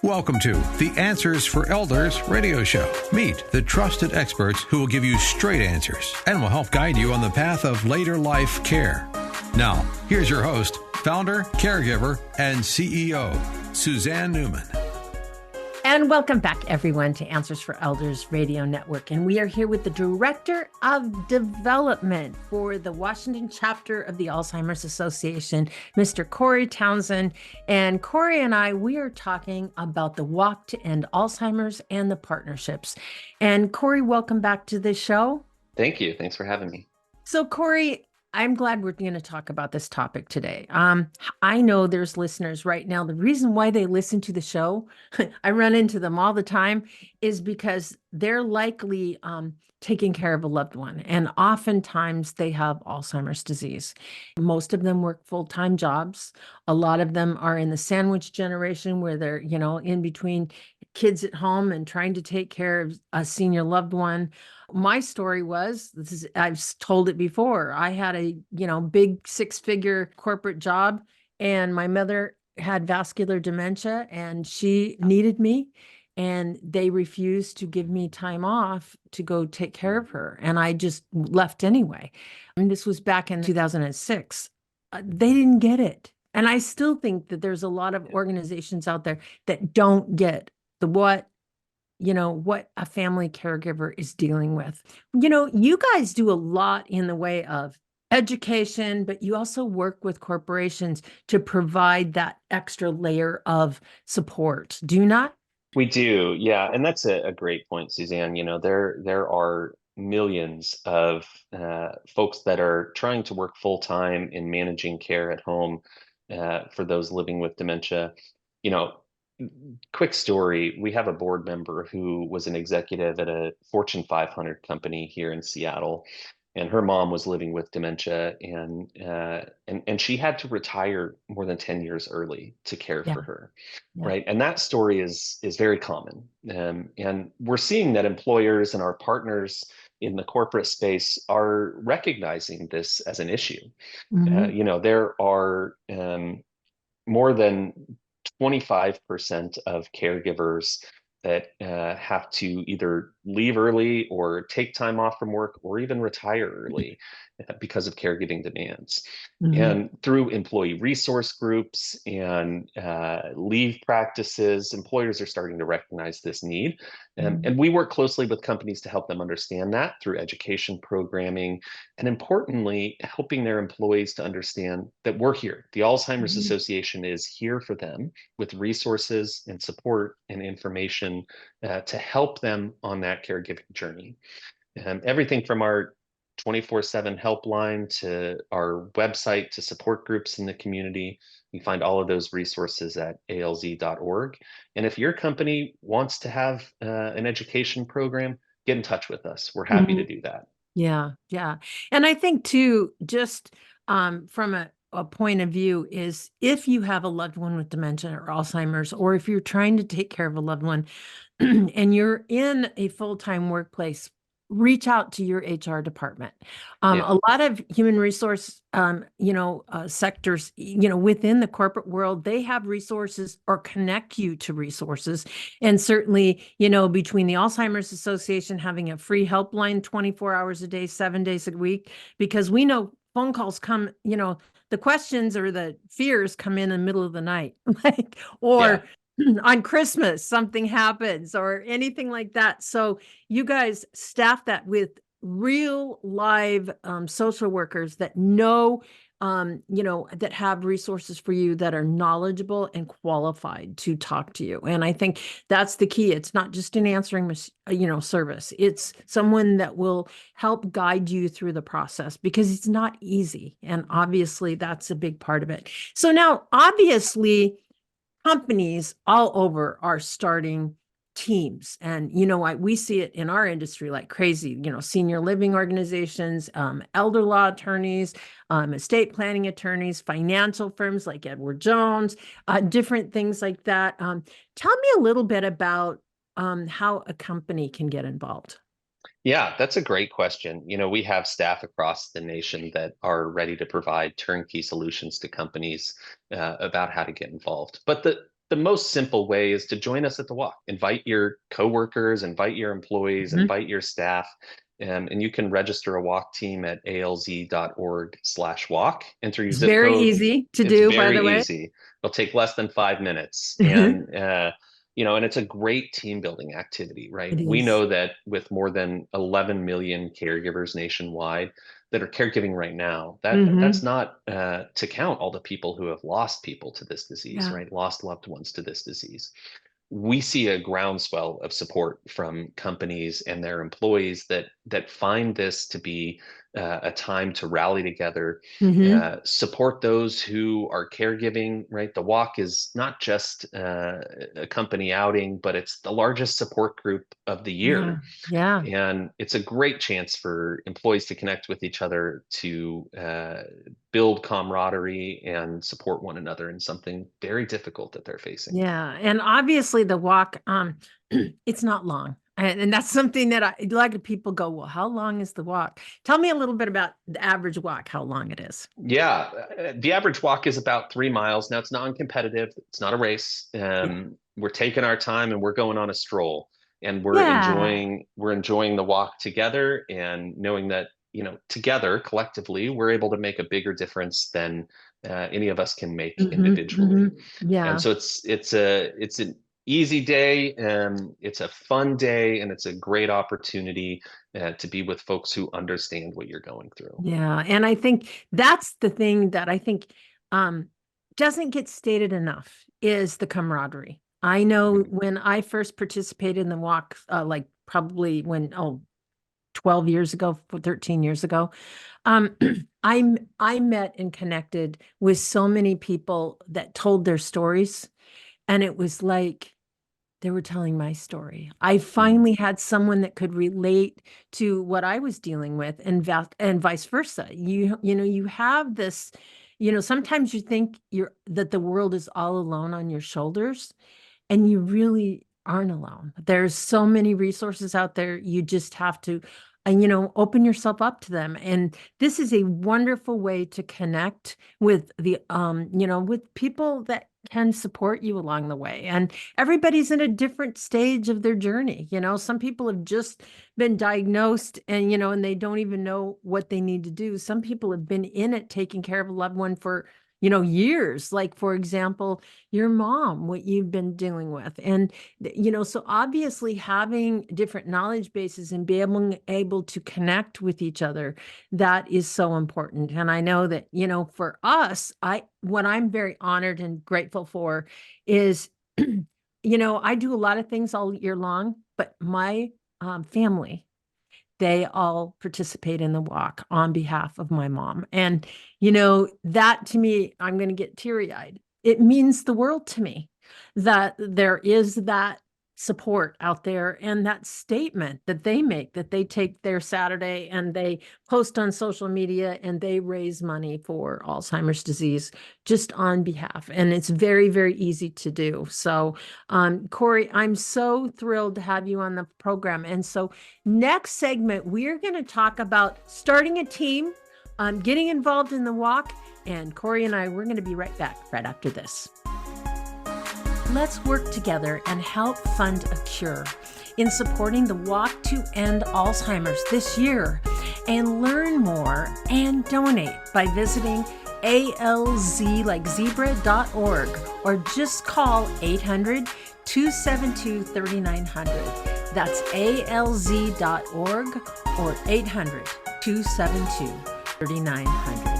Welcome to the Answers for Elders radio show. Meet the trusted experts who will give you straight answers and will help guide you on the path of later life care. Now, here's your host, founder, caregiver, and CEO, Suzanne Newman. And welcome back, everyone, to Answers for Elders Radio Network. And we are here with the Director of Development for the Washington chapter of the Alzheimer's Association, Mr. Cory Townsend. And Cory and we are talking about the walk to end Alzheimer's and the partnerships. And Cory, welcome back to the show. Thank you. Thanks for having me. So, Cory, I'm glad we're going to talk about this topic today. I know there's listeners right now. The reason why they listen to the show, I run into them all the time, is because they're likely taking care of a loved one. And oftentimes they have Alzheimer's disease. Most of them work full-time jobs. A lot of them are in the sandwich generation where they're, in between kids at home and trying to take care of a senior loved one. My story was, I've told it before, I had a, big 6-figure corporate job, and my mother had vascular dementia and she needed me, and they refused to give me time off to go take care of her. And I just left anyway. And this was back in 2006. They didn't get it. And I still think that there's a lot of organizations out there that don't get what a family caregiver is dealing with. You guys do a lot in the way of education, but you also work with corporations to provide that extra layer of support. Do you not? We do. Yeah. And that's a great point, Suzanne. There are millions of folks that are trying to work full time in managing care at home for those living with dementia. Quick story, we have a board member who was an executive at a Fortune 500 company here in Seattle, and her mom was living with dementia, and she had to retire more than 10 years early to care for her, right? And that story is very common. And we're seeing that employers and our partners in the corporate space are recognizing this as an issue. Mm-hmm. There are more than 25% of caregivers that have to either leave early or take time off from work or even retire early because of caregiving demands. Mm-hmm. And through employee resource groups and leave practices, employers are starting to recognize this need. And we work closely with companies to help them understand that through education programming, and importantly, helping their employees to understand that we're here. The Alzheimer's Association is here for them with resources and support and information to help them on that caregiving journey. Everything from our 24/7 helpline to our website to support groups in the community. You can find all of those resources at alz.org. And if your company wants to have an education program, get in touch with us. We're happy to do that. Yeah. And I think too, just from a point of view is, if you have a loved one with dementia or Alzheimer's, or if you're trying to take care of a loved one and you're in a full-time workplace, reach out to your HR department. A lot of human resource, sectors, within the corporate world, they have resources or connect you to resources. And certainly, between the Alzheimer's Association having a free helpline 24 hours a day, 7 days a week, because we know phone calls come, the questions or the fears come in the middle of the night, on Christmas, something happens or anything like that. So you guys staff that with real live social workers that know, that have resources for you, that are knowledgeable and qualified to talk to you. And I think that's the key. It's not just an answering, service. It's someone that will help guide you through the process, because it's not easy. And obviously that's a big part of it. So now, obviously, companies all over are starting teams. And, we see it in our industry like crazy, senior living organizations, elder law attorneys, estate planning attorneys, financial firms like Edward Jones, different things like that. Tell me a little bit about how a company can get involved. Yeah, that's a great question. We have staff across the nation that are ready to provide turnkey solutions to companies about how to get involved. But the most simple way is to join us at the walk. Invite your coworkers, invite your employees, invite your staff. And you can register a walk team at alz.org/walk. Enter your It's zip very code. easy to It's do, by very the way. easy. It'll take less than 5 minutes. And and it's a great team building activity, right? It We is. know that with more than 11 million caregivers nationwide that are caregiving right now, that's not to count all the people who have lost people to this disease, Yeah. right? Lost loved ones to this disease. We see a groundswell of support from companies and their employees that find this to be a time to rally together, support those who are caregiving, right? The walk is not just a company outing, but it's the largest support group of the Yeah. year. Yeah. And it's a great chance for employees to connect with each other, to build camaraderie and support one another in something very difficult that they're facing. Yeah. And obviously the walk, it's not long. And that's something that a lot of people go, well, how long is the walk? Tell me a little bit about the average walk, how long it is. Yeah, the average walk is about 3 miles. Now it's non-competitive. It's not a race. Yeah. We're taking our time and we're going on a stroll, and Yeah. we're enjoying the walk together, and knowing that, together collectively, we're able to make a bigger difference than any of us can make individually. And Yeah. so it's an easy day, and it's a fun day, and it's a great opportunity to be with folks who understand what you're going through. Yeah. And I think that's the thing that I think um, doesn't get stated enough is the camaraderie. I know when I first participated in the walk, like probably 12 years ago, 13 years ago, um, I met and connected with so many people that told their stories. And it was like, they were telling my story. I finally had someone that could relate to what I was dealing with, and vice versa. You have this, sometimes you think that the world is all alone on your shoulders, and you really aren't alone. There's so many resources out there. You just have to, open yourself up to them. And this is a wonderful way to connect with with people that can support you along the way. And everybody's in a different stage of their journey. Some people have just been diagnosed and they don't even know what they need to do. Some people have been in it, taking care of a loved one for years, like, for example, your mom, what you've been dealing with. And, so obviously having different knowledge bases and be able to connect with each other, that is so important. And I know that, for us, what I'm very honored and grateful for is, I do a lot of things all year long, but my family, they all participate in the walk on behalf of my mom. And, that to me, I'm going to get teary-eyed. It means the world to me that there is that support out there, and that statement that they make, that they take their Saturday and they post on social media and they raise money for Alzheimer's disease just on behalf. And it's very, very easy to do. So, Cory, I'm so thrilled to have you on the program. And so next segment, we're going to talk about starting a team, getting involved in the walk. And Cory and we're going to be right back right after this. Let's work together and help fund a cure in supporting the Walk to End Alzheimer's this year, and learn more and donate by visiting alz.org, or just call 800-272-3900. That's alz.org or 800-272-3900.